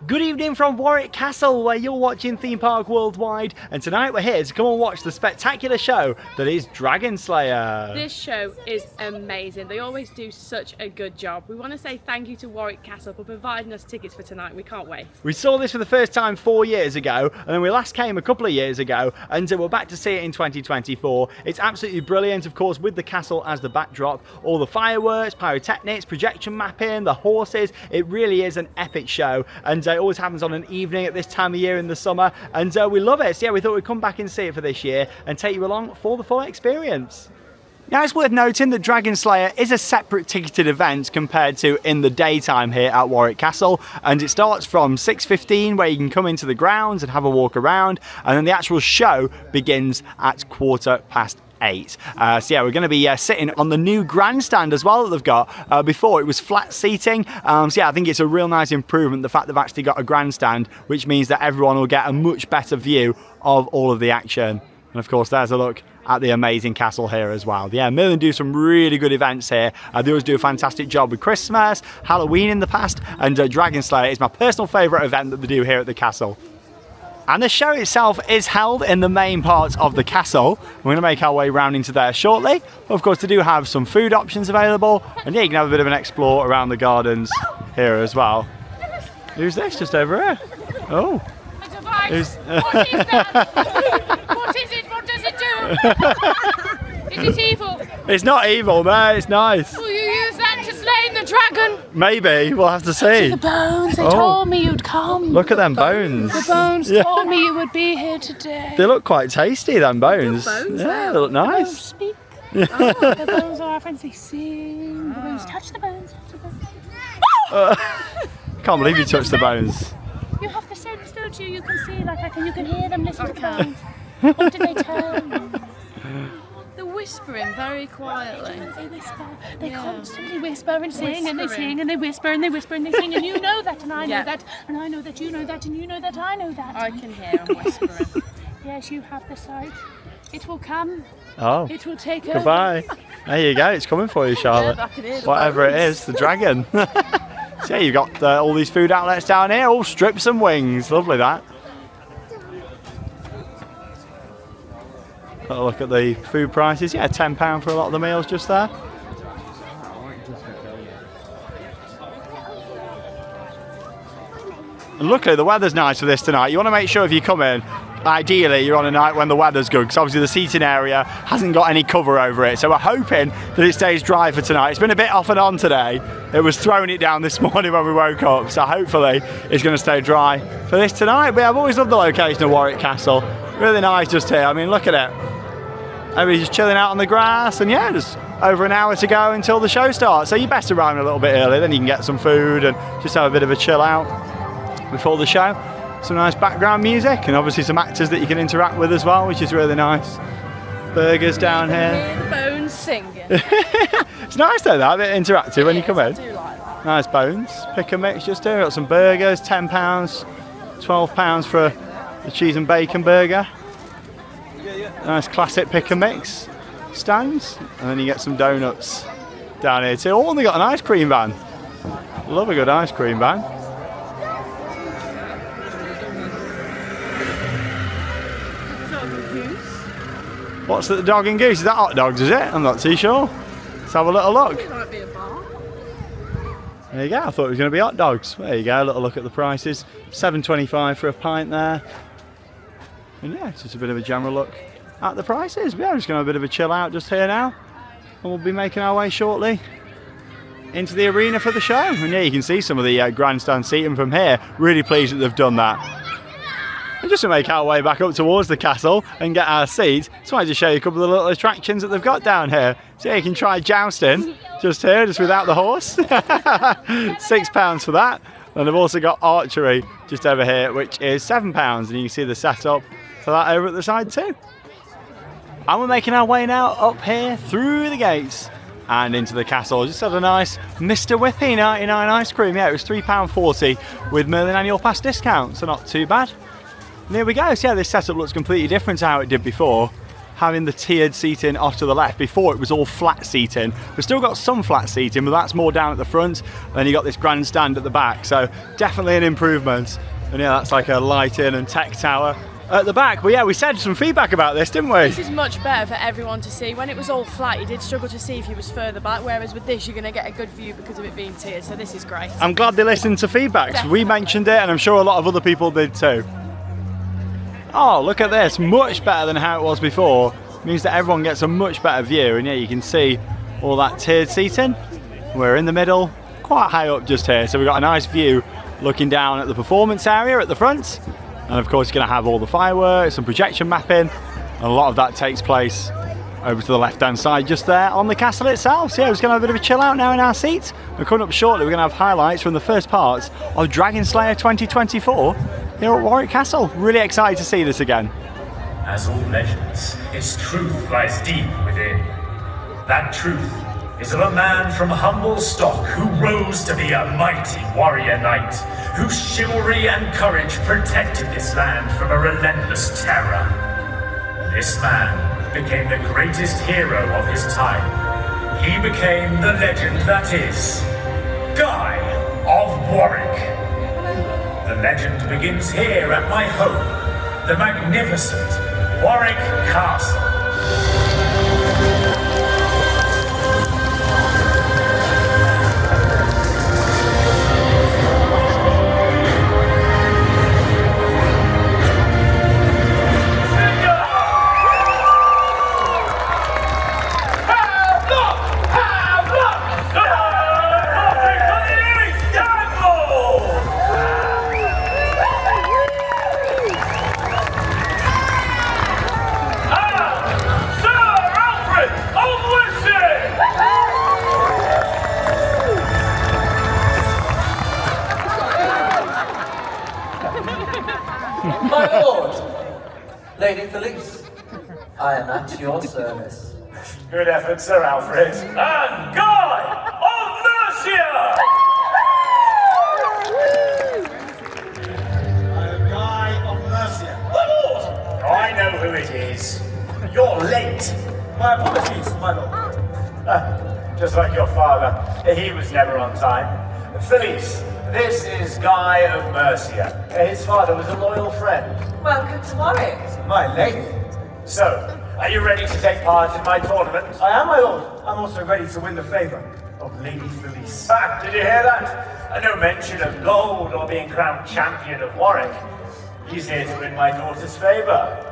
Good evening from Warwick Castle, where you're watching Theme Park Worldwide, and tonight we're here to come and watch the spectacular show that is Dragon Slayer. This show is amazing. They always do such a good job. We want to say thank you to Warwick Castle for providing us tickets for tonight. We can't wait. We saw this for the first time 4 years ago, and then we last came a couple of years ago, and we're back to see it in 2024. It's absolutely brilliant, of course, with the castle as the backdrop. All the fireworks, pyrotechnics, projection mapping, the horses. It really is an epic show, and it always happens on an evening at this time of year in the summer, and we love it. So yeah, we thought we'd come back and see it for this year and take you along for the full experience. Now it's worth noting that Dragon Slayer is a separate ticketed event compared to in the daytime here at Warwick Castle, and it starts from 6:15 where you can come into the grounds and have a walk around, and then the actual show begins at 8:15. So yeah, we're going to be sitting on the new grandstand as well that they've got. Before it was flat seating, so yeah, I think it's a real nice improvement, the fact they've actually got a grandstand, which means that everyone will get a much better view of all of the action. And of course there's a look at the amazing castle here as well. Yeah, Merlin do some really good events here. They always do a fantastic job with Christmas, Halloween in the past, and Dragon Slayer is my personal favourite event that they do here at the castle. And the show itself is held in the main parts of the castle. We're going to make our way round into there shortly. But of course, they do have some food options available. And yeah, you can have a bit of an explore around the gardens here as well. Who's this just over here? Oh. A device. What is that? What is it? What does it do? Is it evil? It's not evil, no, it's nice. Will you use that to slay the dragon? Maybe, we'll have to see. The bones, they told me you'd come. Look at them bones. The bones told me you would be here today. They look quite tasty, them bones. The bones, yeah, they look nice. The bones speak. The bones are our friends, they sing. The bones touch the bones. Can't believe you touched the bones. You have the sense, don't you? You can see, you can hear them listen to the bones. What do they tell you? They're whispering very quietly. They whisper. They constantly whisper and sing, and they sing and they whisper and they whisper and they sing, and you know that, and I know that, and I know that you know that, and you know that I know that. I can hear them whispering. Yes, you have the sight. It will come. Oh. It will take over. Goodbye. There you go. It's coming for you, Charlotte. Yeah, I can hear the whatever bones. it is, the dragon. So yeah, you've got all these food outlets down here, all strips and wings. Lovely that. Got a look at the food prices. Yeah, £10 for a lot of the meals just there. And luckily the weather's nice for this tonight. You want to make sure if you come in, ideally you're on a night when the weather's good, because obviously the seating area hasn't got any cover over it. So we're hoping that it stays dry for tonight. It's been a bit off and on today. It was throwing it down this morning when we woke up. So hopefully it's going to stay dry for this tonight. But yeah, I've always loved the location of Warwick Castle. Really nice just here. I mean, look at it. Everybody's just chilling out on the grass, and yeah, just over an hour to go until the show starts. So you best arrive a little bit early, then you can get some food and just have a bit of a chill out before the show. Some nice background music, and obviously some actors that you can interact with as well, which is really nice. Burgers down here. Hear the bones singing. It's nice though, that a bit interactive when you come in. I do like that. Nice bones. Pick and mix just here. Got some burgers, £10, £12 for the cheese and bacon burger. Nice classic pick and mix stands, and then you get some donuts down here too. Oh, and they got an ice cream van. Love a good ice cream van. What's the dog and goose? Is that hot dogs, is it? I'm not too sure. Let's have a little look. It might be a bar. There you go, I thought it was going to be hot dogs. There you go, a little look at the prices. £7.25 for a pint there. And yeah, it's just a bit of a general look at the prices. Yeah, we're just going to have a bit of a chill out just here now. And we'll be making our way shortly into the arena for the show. And yeah, you can see some of the grandstand seating from here. Really pleased that they've done that. And just to make our way back up towards the castle and get our seats, just wanted to show you a couple of little attractions that they've got down here. So yeah, you can try jousting just here, just without the horse. £6 for that. And they've also got archery just over here, which is £7. And you can see the setup for that over at the side too. And we're making our way now up here through the gates and into the castle. Just had a nice Mr. Whippy 99 ice cream. Yeah, it was £3.40 with Merlin annual pass discount, so not too bad. And here we go. So yeah, this setup looks completely different to how it did before. having the tiered seating off to the left. Before it was all flat seating. We've still got some flat seating, but that's more down at the front. And then you got this grandstand at the back, so definitely an improvement. And yeah, that's like a lighting and tech tower at the back. But yeah, we said some feedback about this, didn't we? This is much better for everyone to see. When it was all flat, you did struggle to see if you was further back, whereas with this, you're going to get a good view because of it being tiered, so this is great. I'm glad they listened to feedbacks. We mentioned it, and I'm sure a lot of other people did too. Oh, look at this, much better than how it was before. It means that everyone gets a much better view, and yeah, you can see all that tiered seating. We're in the middle, quite high up just here, so we've got a nice view looking down at the performance area at the front. And of course, you're going to have all the fireworks and projection mapping, and a lot of that takes place over to the left-hand side just there on the castle itself. So yeah, we're just going to have a bit of a chill out now in our seats. And coming up shortly, we're going to have highlights from the first parts of Dragon Slayer 2024 here at Warwick Castle. Really excited to see this again. As all legends, its truth lies deep within. That truth is of a man from humble stock who rose to be a mighty warrior knight, whose chivalry and courage protected this land from a relentless terror. This man became the greatest hero of his time. He became the legend that is Guy of Warwick. The legend begins here at my home, the magnificent Warwick Castle. My lord, Lady Felice, I am at your service. Good effort, Sir Alfred. And Guy of Mercia! I am Guy of Mercia. My lord! I know who it is. You're late. My apologies, my lord. Just like your father. He was never on time. Felice, this is Guy of Mercia. His father was a loyal friend. Welcome to Warwick. My lady. So, are you ready to take part in my tournament? I am, my lord. I'm also ready to win the favor of Lady Felice. Ah, did you hear that? No mention of gold or being crowned champion of Warwick. He's here to win my daughter's favor.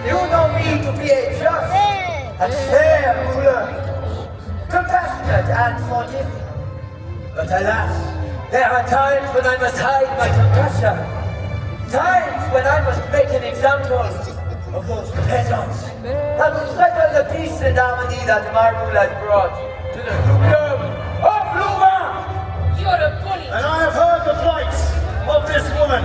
You know me to be a just and fair ruler, compassionate and forgiving. But alas, there are times when I must hide my compassion, times when I must make an example of those peasants and will settle the peace and harmony that my rule has brought to the dukedom of Louvain. You're a bully. And I have heard the plight of this woman.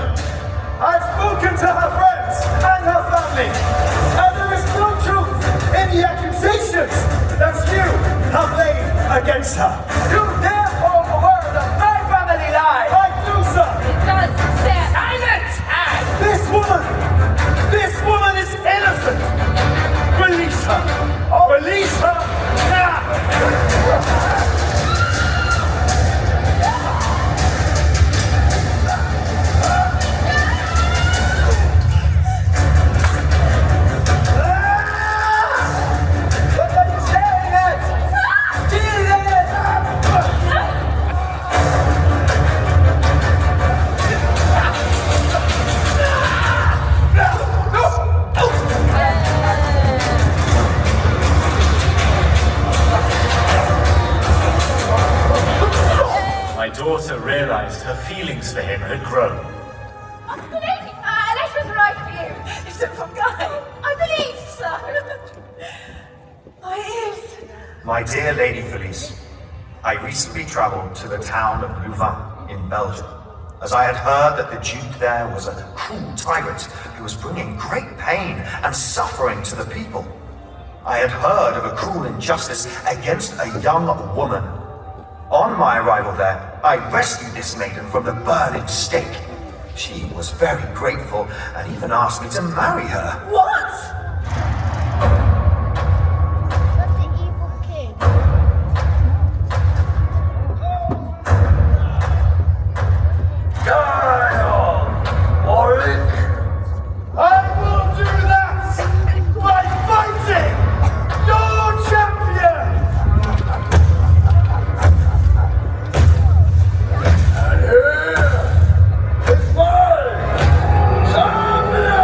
I've spoken to her friends and her family, and there is no truth in the accusations that you have laid against her. You therefore realized her feelings for him had grown. I believe Alex was right for you. He's a good guy. I believe so. My ears. My dear Lady Felice, I recently travelled to the town of Louvain in Belgium, as I had heard that the Duke there was a cruel tyrant who was bringing great pain and suffering to the people. I had heard of a cruel injustice against a young woman. On my arrival there, I rescued this maiden from the burning stake. She was very grateful and even asked me to marry her. What? That's the evil king. Die on, Warwick! I will do that by fighting your champion! And here is my champion!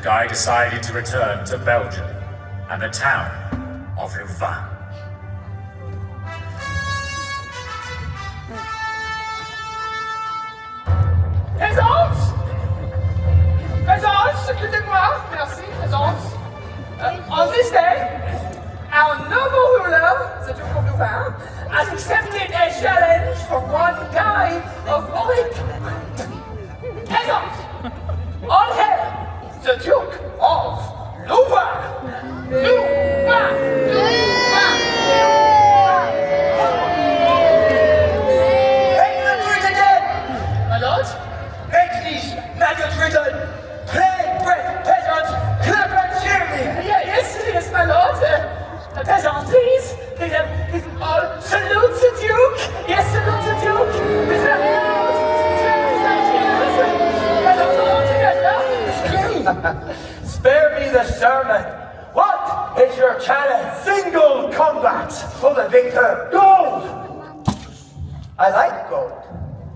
Guy decided to return to Belgium and the town of Louvain. Présence! Présence, écoutez-moi, merci, présence. On this day, our noble ruler, the Duke of Louvain, has accepted a challenge from one Guy of Warwick. Présence! All hail the Duke of Louvain! Louvain! Louvain! Make the truth again! My lord? Make these maggot-ridden, plague-bred peasants clap and cheer me! Yes, my lord. The peasants, please. Please, all salute the Duke! Yes, salute the Duke! With the loud spare me the sermon. What is your challenge? Single combat for the victor. Gold! I like gold.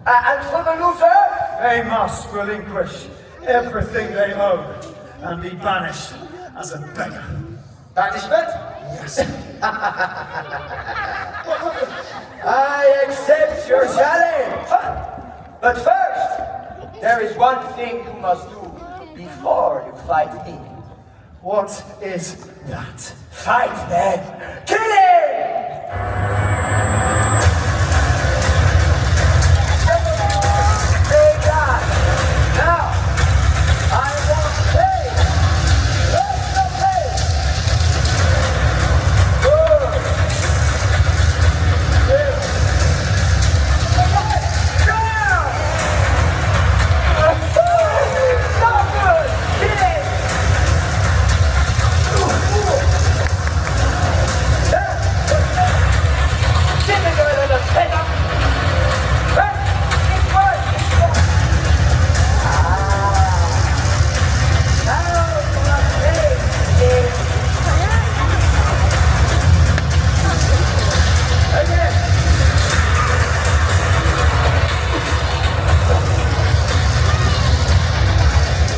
And for the loser? They must relinquish everything they own and be banished as a beggar. Banishment? Yes. I accept your challenge. But first, there is one thing you must do before you fight me. What is that? Fight then! Kill him! Hey God! Now, I want to play! Let's go play! Good! Good! Down! Not good! Kill him!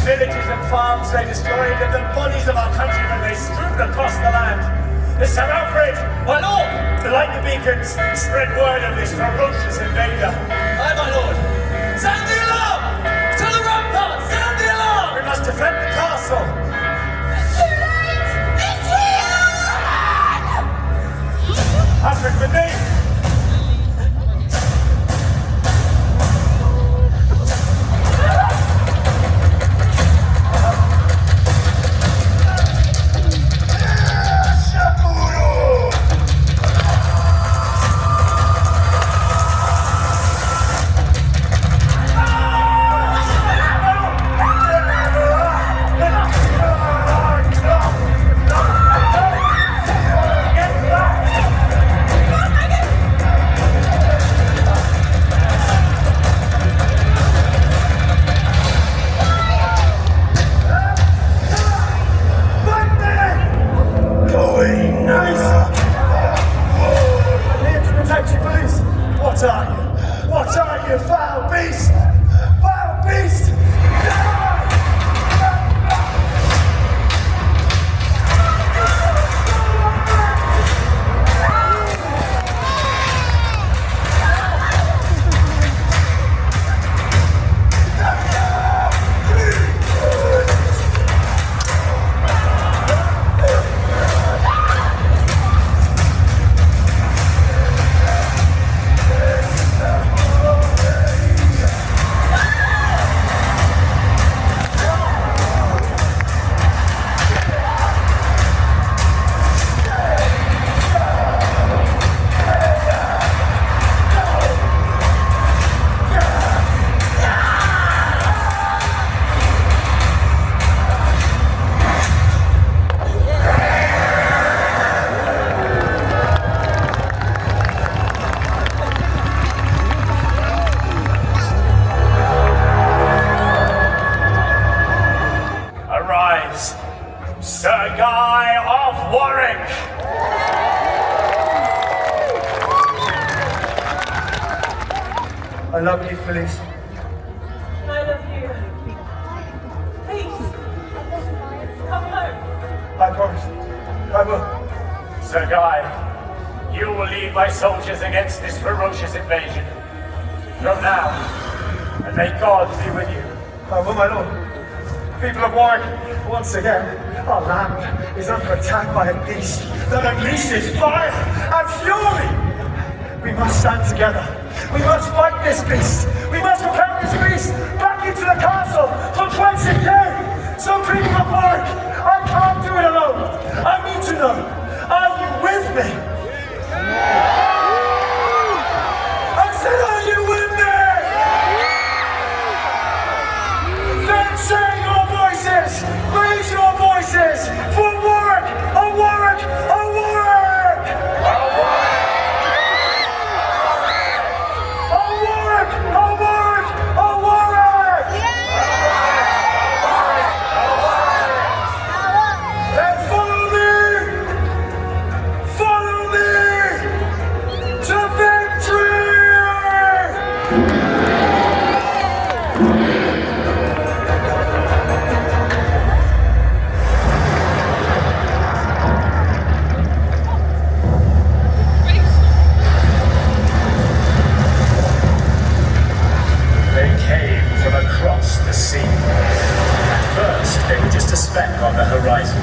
Villages and farms they destroyed, and the bodies of our countrymen they strewed across the land. Sir Alfred, my lord, the light the beacons, spread word of this ferocious invader. Aye, my lord. Sound the alarm! To the ramparts! Sound the alarm! We must defend the castle. It's too late! It's here! Alfred, with me! I love you, Felice. And I love you. Please, come home. I promise. I will. Sir Guy, you will lead my soldiers against this ferocious invasion. Go now, and may God be with you. I will, my lord. People of Warwick, once again, our land is under attack by a beast that unleashes fire and fury. We must stand together. We must fight this beast. We must propel this beast back into the castle from whence it came. So people of Warwick, I can't do it alone. I need to know, are you with me? I said, are you with me? Then say your voices, raise your voices for Warwick, oh Warwick, oh Warwick! Oh Warwick! On the horizon,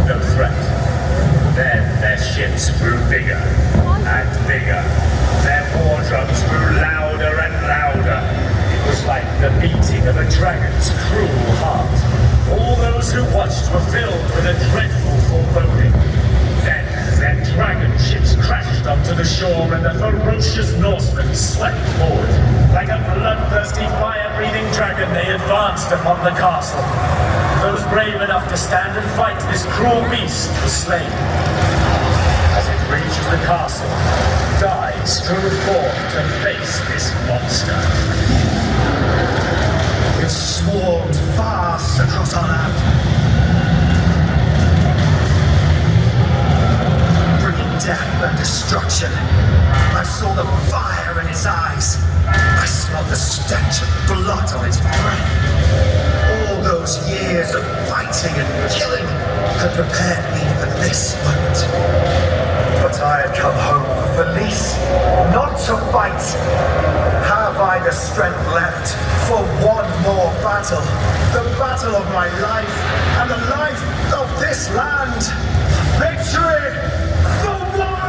no threat. Then their ships grew bigger and bigger. Their war drums grew louder and louder. It was like the beating of a dragon's cruel heart. All those who watched were filled with a dreadful foreboding. Then their dragon ships crashed onto the shore and the ferocious Norsemen swept forward. Like a bloodthirsty, fire-breathing dragon, they advanced upon the castle. Those brave enough to stand and fight this cruel beast were slain. As it reached the castle, Guy strode forth to face this monster. It swarmed fast across our land, bringing death and destruction. I saw the fire in its eyes. I smelled the stench of blood on its breath. All those years of fighting and killing had prepared me for this moment. But I had come home for Felice, not to fight. Have I the strength left for one more battle? The battle of my life and the life of this land. Victory for Warwick!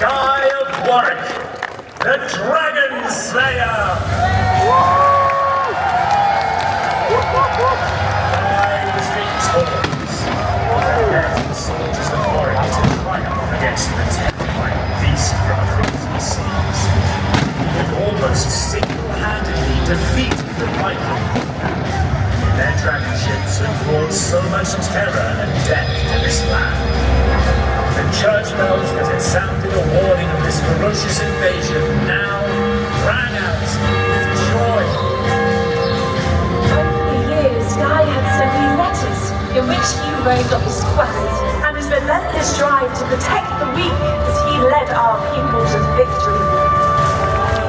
Guy of Warwick, the Dragon Slayer! I was victorious. I led the soldiers of Warwick to triumph against the terrifying beast from across the seas. He had almost single-handedly defeated the Viking. Their dragon ships had brought so much terror and death to this land. The church bells that had sounded a warning of this ferocious invasion now rang out with joy. Over the years, Guy had sent me letters in which he wrote of his quest and his relentless drive to protect the weak as he led our people to victory.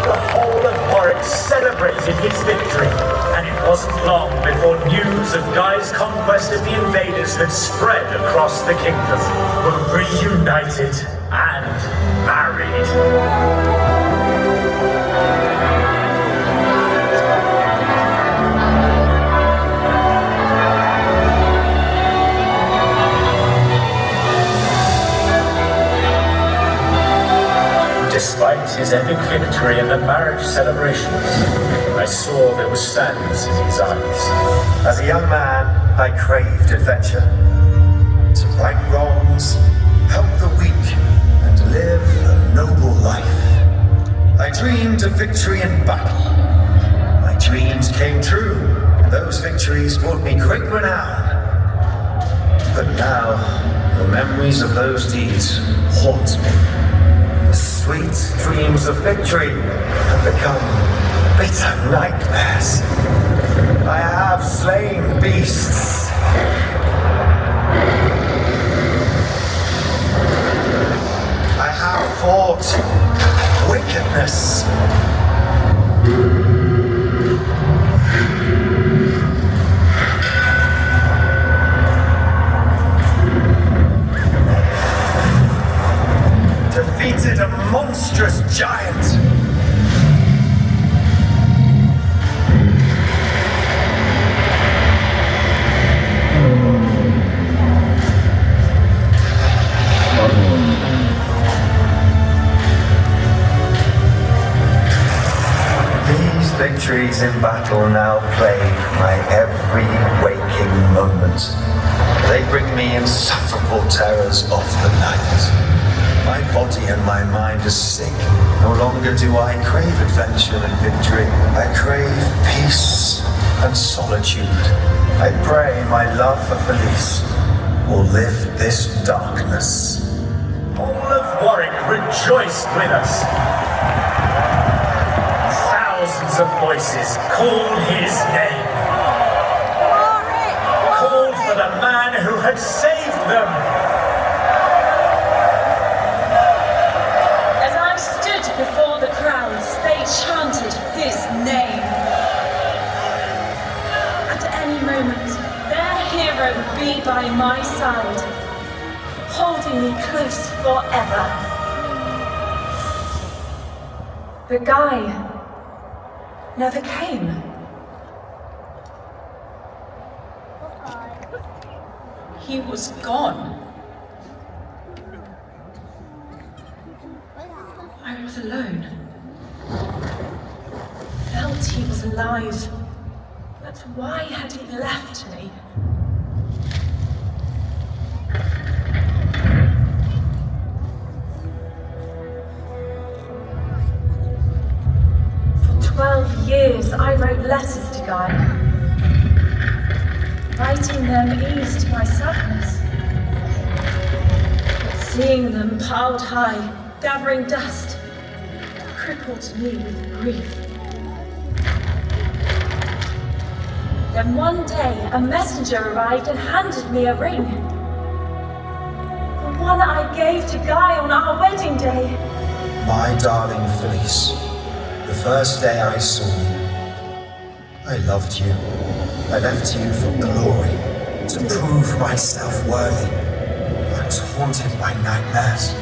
The whole of Warwick celebrated his victory, and it wasn't long before news of Guy's conquest of the invaders had spread across the kingdom. Were reunited and married. Despite his epic victory and the marriage celebrations, I saw there was sadness in his eyes. As a young man, I craved adventure. To right wrongs, help the weak, and live a noble life. I dreamed of victory in battle. My dreams came true. Those victories brought me great renown. But now, the memories of those deeds haunt me. Sweet dreams of victory have become bitter nightmares. I have slain beasts. I have fought wickedness. Defeated a monstrous giant. These victories in battle now plague my every waking moment. They bring me insufferable terrors of the night. My body and my mind are sick. No longer do I crave adventure and victory. I crave peace and solitude. I pray my love for Felice will lift this darkness. All of Warwick rejoiced with us. Thousands of voices called his name. Called for the man who had saved them. Before the crowds, they chanted his name. At any moment, their hero would be by my side, holding me close forever. But Guy never came. He was gone. I was alone. Felt he was alive, but why had he left me? For 12 years, I wrote letters to Guy. Writing them eased my sadness. But seeing them piled high, gathering dust, crippled me with grief. Then one day, a messenger arrived and handed me a ring. The one I gave to Guy on our wedding day. My darling Felice, the first day I saw you, I loved you. I left you for glory, to prove myself worthy. I was haunted by nightmares.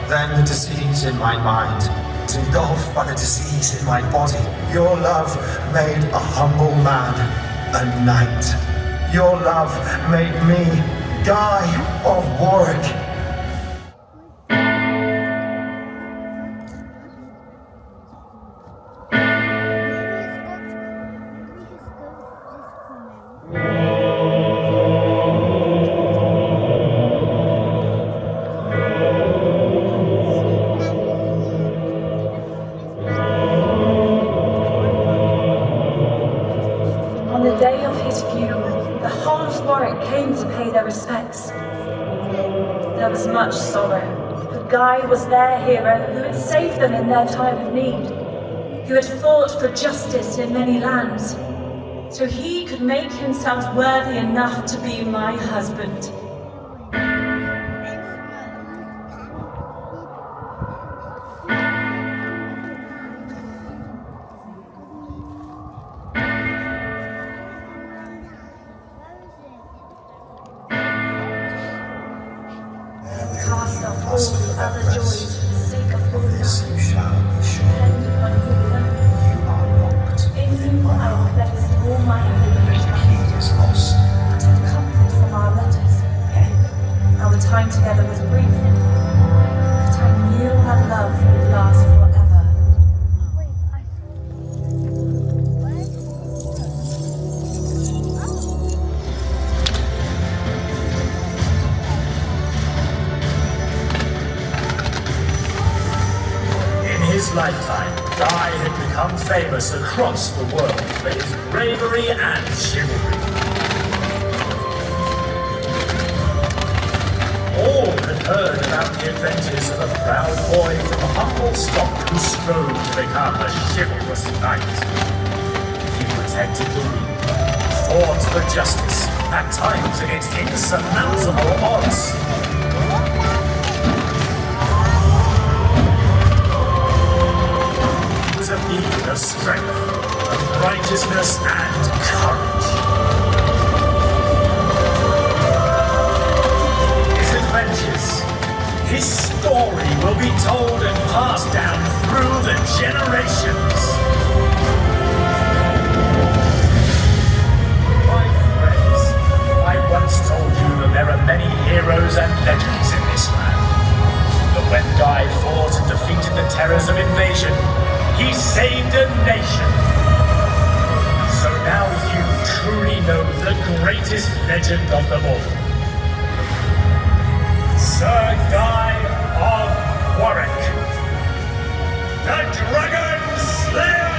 Then the disease in my mind was engulfed by the disease in my body. Your love made a humble man a knight. Your love made me Guy of Warwick. respects. There was much sorrow, but Guy was their hero who had saved them in their time of need, who had fought for justice in many lands, so he could make himself worthy enough to be my husband. Cast off all the other joys for the sake of your This love. you shall be sure. Depend upon you alone. You are locked In within you my I heart. placed all my The hopes. key is lost. I took comfort from our letters. Our time together was brief, but I knew our love would last forever. Wait, I In his lifetime, Guy had become famous across the world for his bravery and chivalry. All had heard about the adventures of a proud boy from humble stock who strove to become a chivalrous knight. He protected the weak, fought for justice, at times against insurmountable odds. He was a beacon of strength, of righteousness, and courage. His adventures, his story will be told and passed down through the generations. My friends, I once told you that there are many heroes and legends in this land. But when Guy fought and defeated the terrors of invasion, he saved a nation. So now you truly know the greatest legend of them all. Sir Guy of Warwick, the Dragon Slayer!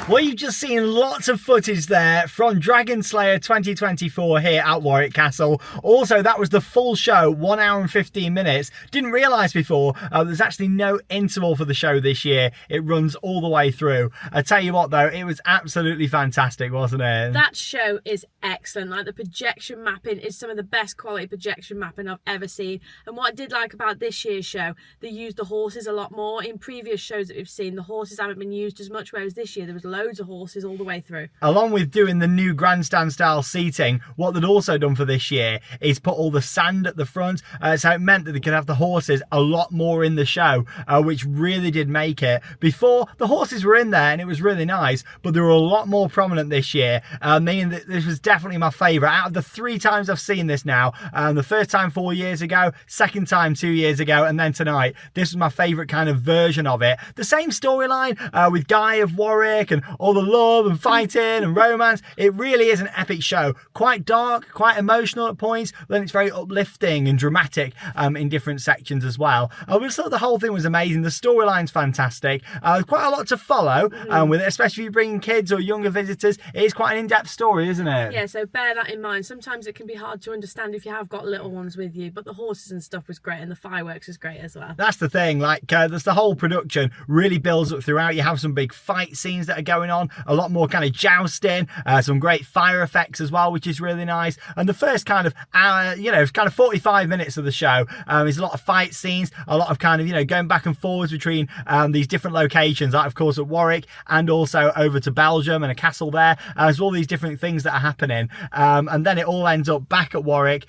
Well, you've just seen lots of footage there from Dragon Slayer 2024 here at Warwick Castle. Also, that was the full show, 1 hour and 15 minutes. Didn't realise before, there's actually no interval for the show this year. It runs all the way through. I tell you what, though, it was absolutely fantastic, wasn't it? That show is excellent. Like, the projection mapping is some of the best quality projection mapping I've ever seen. And what I did like about this year's show, they used the horses a lot more. In previous shows that we've seen, the horses haven't been used as much, whereas this year there was loads loads of horses all the way through. Along with doing the new grandstand style seating, what they'd also done for this year is put all the sand at the front, so it meant that they could have the horses a lot more in the show, which really did make it. Before, the horses were in there and it was really nice, but they were a lot more prominent this year, meaning that this was definitely my favourite. Out of the 3 times I've seen this now, the first time 4 years ago, second time 2 years ago, and then tonight, this was my favourite kind of version of it. The same storyline with Guy of Warwick and all the love and fighting and romance. It really is an epic show. Quite dark, quite emotional at points, then it's very uplifting and dramatic in different sections as well. I just thought the whole thing was amazing. The storyline's fantastic. Quite a lot to follow with it, especially if you're bringing kids or younger visitors. It is quite an in-depth story, isn't it? Yeah, so bear that in mind. Sometimes it can be hard to understand if you have got little ones with you, but the horses and stuff was great, and the fireworks was great as well. That's the thing, like that's the whole production really builds up throughout. You have some big fight scenes that are going on, a lot more kind of jousting, some great fire effects as well, which is really nice. And the first kind of hour, kind of 45 minutes of the show is a lot of fight scenes, a lot of kind of, going back and forwards between these different locations, like of course at Warwick and also over to Belgium and a castle there. There's all these different things that are happening. And then it all ends up back at Warwick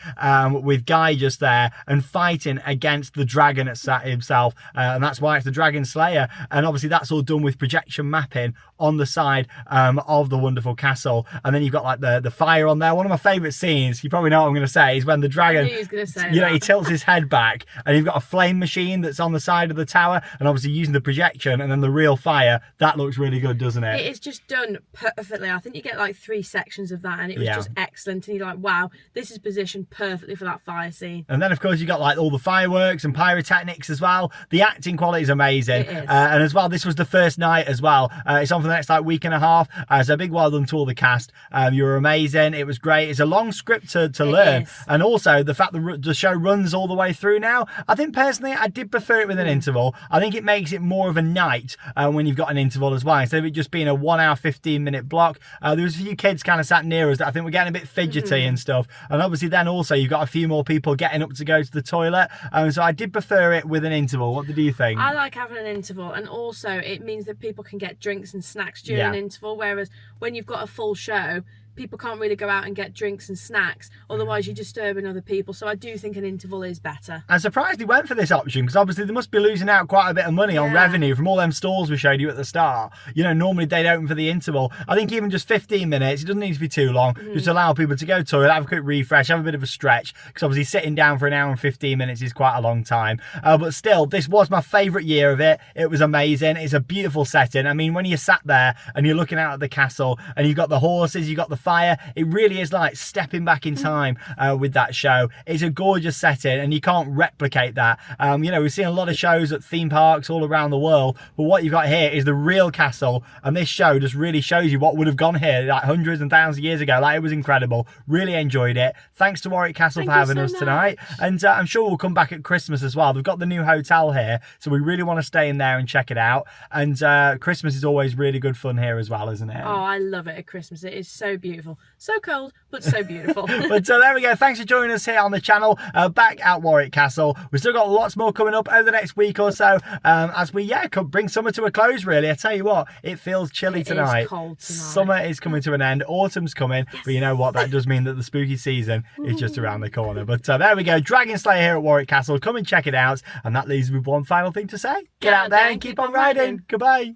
with Guy just there and fighting against the dragon himself. And that's why it's the Dragon Slayer. And obviously that's all done with projection mapping on the side of the wonderful castle. And then you've got like the fire on there. One of my favourite scenes, you probably know what I'm going to say, is when the dragon, he tilts his head back and you've got a flame machine that's on the side of the tower and obviously using the projection and then the real fire. That looks really good, doesn't it? It is just done perfectly. I think you get like 3 sections of that and it was just excellent. And you're like, wow, this is positioned perfectly for that fire scene. And then of course you got like all the fireworks and pyrotechnics as well. The acting quality is amazing. It is. And as well, this was the first night as well. It's on for the next like week and a half. So big well done to all the cast. You were amazing. It was great. It's a long script to learn. And also the fact that the show runs all the way through now. I think personally, I did prefer it with an interval. I think it makes it more of a night when you've got an interval as well. Instead of it just being a 1 hour, 15-minute block. There was a few kids kind of sat near us that I think were getting a bit fidgety and stuff. And obviously then also you've got a few more people getting up to go to the toilet. So I did prefer it with an interval. What did you think? I like having an interval, and also it means that people can get drinks and snacks during an interval, whereas when you've got a full show, people can't really go out and get drinks and snacks, otherwise you're disturbing other people. So I do think an interval is better. I'm surprised they went for this option, because obviously they must be losing out quite a bit of money on revenue from all them stalls we showed you at the start. Normally they'd open for the interval. I think even just 15 minutes, it doesn't need to be too long, just allow people to go to the toilet, have a quick refresh, have a bit of a stretch, because obviously sitting down for 1 hour and 15 minutes is quite a long time. But still, this was my favourite year of it. It was amazing. It's a beautiful setting. I mean, when you sat there and you're looking out at the castle and you've got the horses, you've got the fire, it really is like stepping back in time with that show. It's a gorgeous setting and you can't replicate that. We've seen a lot of shows at theme parks all around the world, but what you've got here is the real castle, and this show just really shows you what would have gone here like hundreds and thousands of years ago. Like, it was incredible. Really enjoyed it. Thanks to Warwick Castle for having us tonight, and I'm sure we'll come back at Christmas as well. They've got the new hotel here, so we really want to stay in there and check it out. And Christmas is always really good fun here as well, isn't it? Oh, I love it at Christmas. It is so beautiful. So cold, but so beautiful. But there we go. Thanks for joining us here on the channel, back at Warwick Castle. We've still got lots more coming up over the next week or so, as we could bring summer to a close, really. I tell you what, it feels chilly tonight. It is cold tonight. Summer is coming to an end. Autumn's coming. Yes. But you know what? That does mean that the spooky season is just around the corner. But there we go. Dragon Slayer here at Warwick Castle. Come and check it out. And that leaves me with one final thing to say. Get out there and keep on riding. Goodbye.